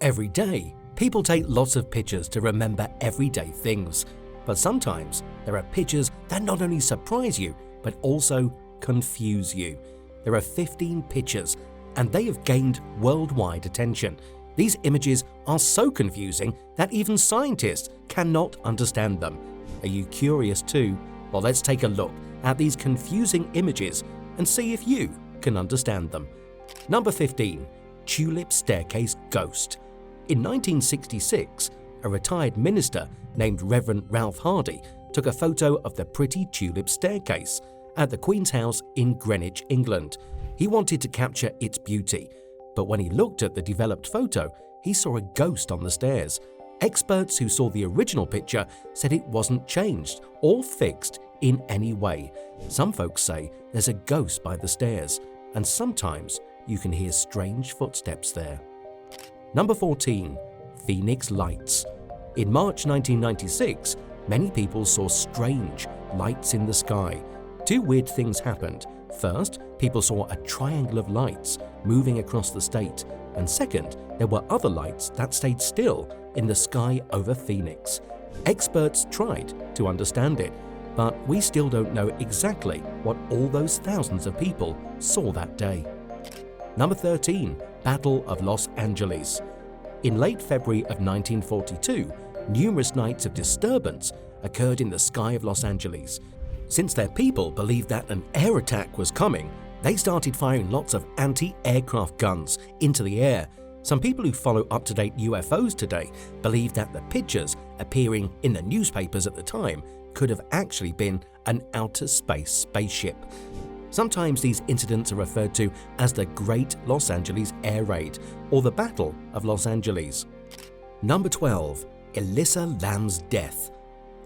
Every day, people take lots of pictures to remember everyday things. But sometimes there are pictures that not only surprise you, but also confuse you. There are 15 pictures, and they have gained worldwide attention. These images are so confusing that even scientists cannot understand them. Are you curious too? Well, let's take a look at these confusing images and see if you can understand them. Number 15. Tulip Staircase Ghost. In 1966, a retired minister named Reverend Ralph Hardy took a photo of the pretty tulip staircase at the Queen's House in Greenwich, England. He wanted to capture its beauty, but when he looked at the developed photo, he saw a ghost on the stairs. Experts who saw the original picture said it wasn't changed or fixed in any way. Some folks say there's a ghost by the stairs, and sometimes you can hear strange footsteps there. Number 14. Phoenix Lights. In March 1996, many people saw strange lights in the sky. Two weird things happened. First, people saw a triangle of lights moving across the state, and second, there were other lights that stayed still in the sky over Phoenix. Experts tried to understand it, but we still don't know exactly what all those thousands of people saw that day. Number 13. Battle of Los Angeles. In late February of 1942, numerous nights of disturbance occurred in the sky of Los Angeles. Since their people believed that an air attack was coming, they started firing lots of anti-aircraft guns into the air. Some people who follow up-to-date UFOs today believe that the pictures appearing in the newspapers at the time could have actually been an outer space spaceship. Sometimes these incidents are referred to as the Great Los Angeles Air Raid or the Battle of Los Angeles. Number 12. Elisa Lam's death.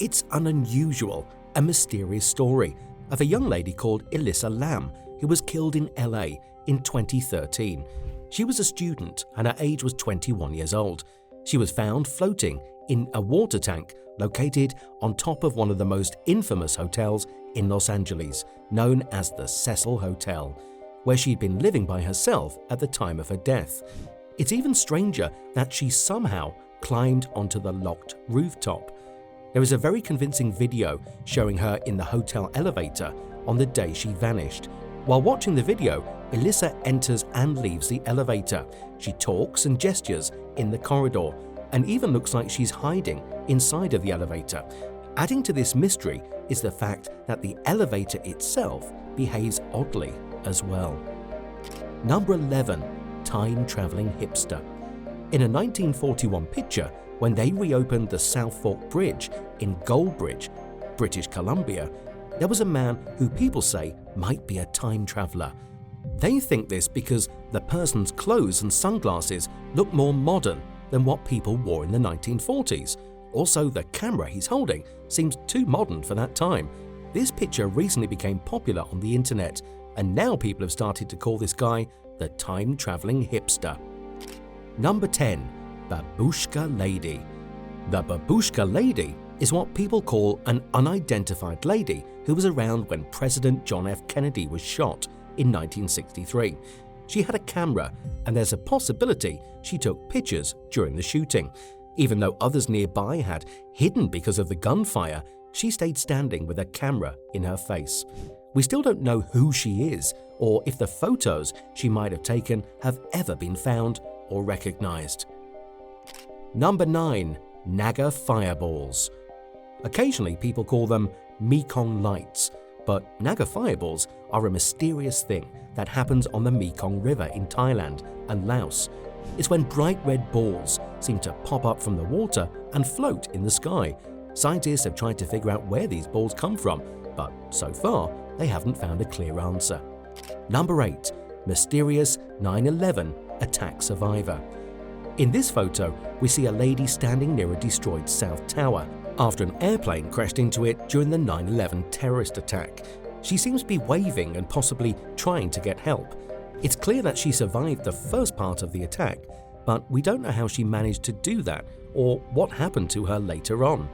It's an unusual and mysterious story of a young lady called Elisa Lam who was killed in LA in 2013. She was a student and her age was 21 years old. She was found floating in a water tank located on top of one of the most infamous hotels in Los Angeles, known as the Cecil Hotel, where she'd been living by herself at the time of her death. It's even stranger that she somehow climbed onto the locked rooftop. There is a very convincing video showing her in the hotel elevator on the day she vanished. While watching the video, Elisa enters and leaves the elevator. She talks and gestures in the corridor and even looks like she's hiding inside of the elevator. Adding to this mystery is the fact that the elevator itself behaves oddly as well. Number 11. Time-traveling hipster. In a 1941 picture, when they reopened the South Fork Bridge in Goldbridge, British Columbia, there was a man who people say might be a time traveler. They think this because the person's clothes and sunglasses look more modern than what people wore in the 1940s. Also, the camera he's holding seems too modern for that time. This picture recently became popular on the internet, and now people have started to call this guy the time-traveling hipster. Number 10. Babushka Lady. The Babushka Lady is what people call an unidentified lady who was around when President John F. Kennedy was shot in 1963. She had a camera, and there's a possibility she took pictures during the shooting. Even though others nearby had hidden because of the gunfire, she stayed standing with a camera in her face. We still don't know who she is or if the photos she might have taken have ever been found or recognized. Number 9. Naga Fireballs. Occasionally people call them Mekong Lights, but Naga Fireballs are a mysterious thing that happens on the Mekong River in Thailand and Laos. It's when bright red balls seem to pop up from the water and float in the sky. Scientists have tried to figure out where these balls come from, but so far they haven't found a clear answer. Number 8. Mysterious 9/11 attack survivor. In this photo, we see a lady standing near a destroyed South Tower after an airplane crashed into it during the 9/11 terrorist attack. She seems to be waving and possibly trying to get help. It's clear that she survived the first part of the attack, but we don't know how she managed to do that or what happened to her later on.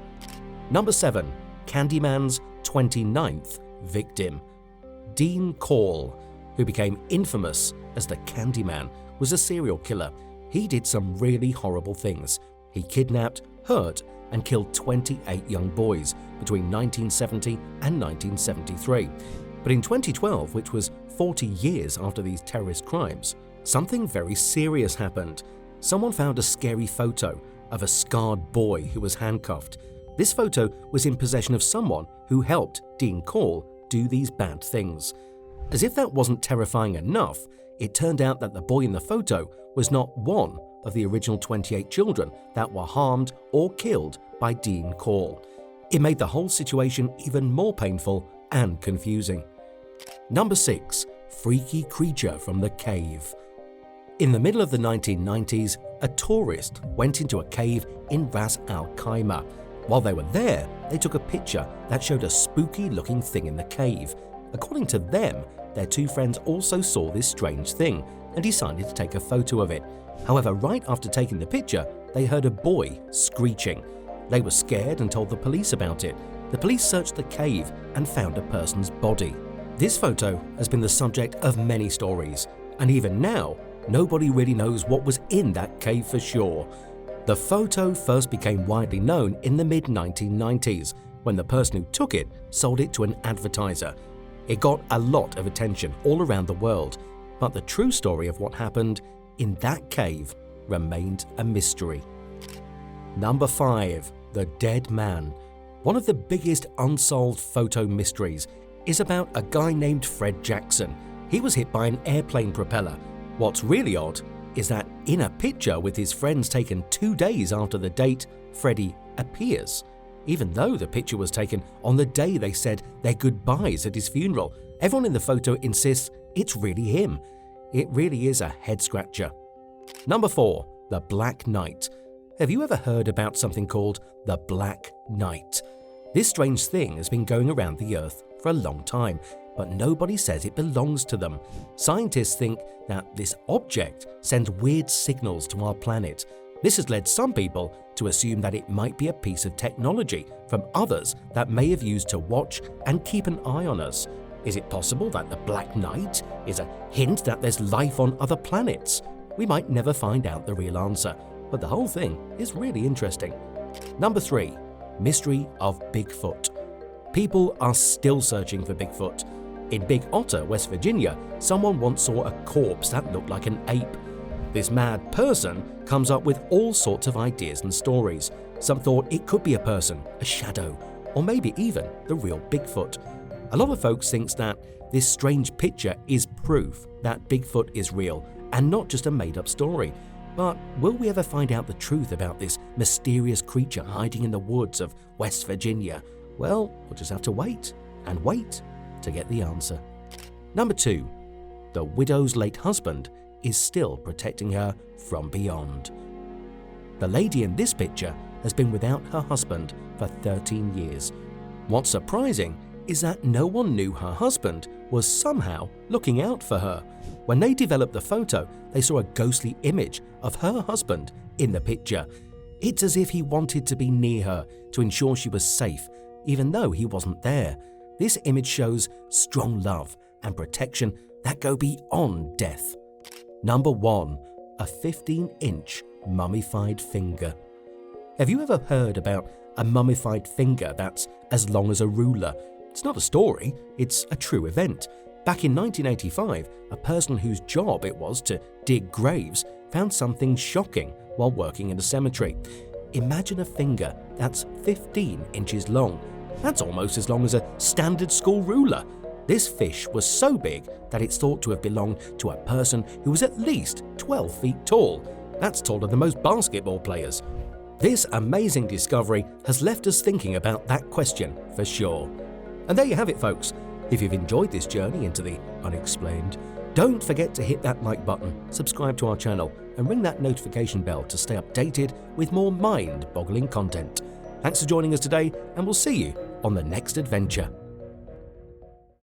Number 7. Candyman's 29th victim. Dean Call, who became infamous as the Candyman, was a serial killer. He did some really horrible things. He kidnapped, hurt, and killed 28 young boys between 1970 and 1973. But in 2012, which was 40 years after these terrorist crimes, something very serious happened. Someone found a scary photo of a scarred boy who was handcuffed. This photo was in possession of someone who helped Dean Call do these bad things. As if that wasn't terrifying enough, it turned out that the boy in the photo was not one of the original 28 children that were harmed or killed by Dean Call. It made the whole situation even more painful and confusing. Number 6. Freaky creature from the cave. In the middle of the 1990s, a tourist went into a cave in Ras Al Khaimah. While they were there, they took a picture that showed a spooky-looking thing in the cave. According to them, their two friends also saw this strange thing and decided to take a photo of it. However, right after taking the picture, they heard a boy screeching. They were scared and told the police about it. The police searched the cave and found a person's body. This photo has been the subject of many stories, and even now, nobody really knows what was in that cave for sure. The photo first became widely known in the mid-1990s when the person who took it sold it to an advertiser. It got a lot of attention all around the world, but the true story of what happened in that cave remained a mystery. Number 5. The Dead Man. One of the biggest unsolved photo mysteries is about a guy named Fred Jackson. He was hit by an airplane propeller. What's really odd is that in a picture with his friends taken 2 days after the date, Freddie appears. Even though the picture was taken on the day they said their goodbyes at his funeral, everyone in the photo insists it's really him. It really is a head-scratcher. Number 4. The Black Knight. Have you ever heard about something called the Black Knight? This strange thing has been going around the Earth for a long time, but nobody says it belongs to them. Scientists think that this object sends weird signals to our planet. This has led some people to assume that it might be a piece of technology from others that may have used to watch and keep an eye on us. Is it possible that the Black Knight is a hint that there's life on other planets? We might never find out the real answer, but the whole thing is really interesting. Number 3. Mystery of Bigfoot. People are still searching for Bigfoot. In Big Otter, West Virginia, someone once saw a corpse that looked like an ape. This mad person comes up with all sorts of ideas and stories. Some thought it could be a person, a shadow, or maybe even the real Bigfoot. A lot of folks think that this strange picture is proof that Bigfoot is real and not just a made-up story. But will we ever find out the truth about this mysterious creature hiding in the woods of West Virginia? Well, we'll just have to wait and wait to get the answer. Number 2. The widow's late husband is still protecting her from beyond. The lady in this picture has been without her husband for 13 years. What's surprising is that no one knew her husband was somehow looking out for her. When they developed the photo, they saw a ghostly image of her husband in the picture. It's as if he wanted to be near her to ensure she was safe, even though he wasn't there. This image shows strong love and protection that go beyond death. Number 1. A 15-inch mummified finger. Have you ever heard about a mummified finger that's as long as a ruler? It's not a story, it's a true event. Back in 1985, a person whose job it was to dig graves found something shocking while working in a cemetery. Imagine a finger that's 15 inches long. That's almost as long as a standard school ruler. This fish was so big that it's thought to have belonged to a person who was at least 12 feet tall. That's taller than most basketball players. This amazing discovery has left us thinking about that question for sure. And there you have it, folks. If you've enjoyed this journey into the unexplained, don't forget to hit that like button, subscribe to our channel, and ring that notification bell to stay updated with more mind-boggling content. Thanks for joining us today, and we'll see you on the next adventure.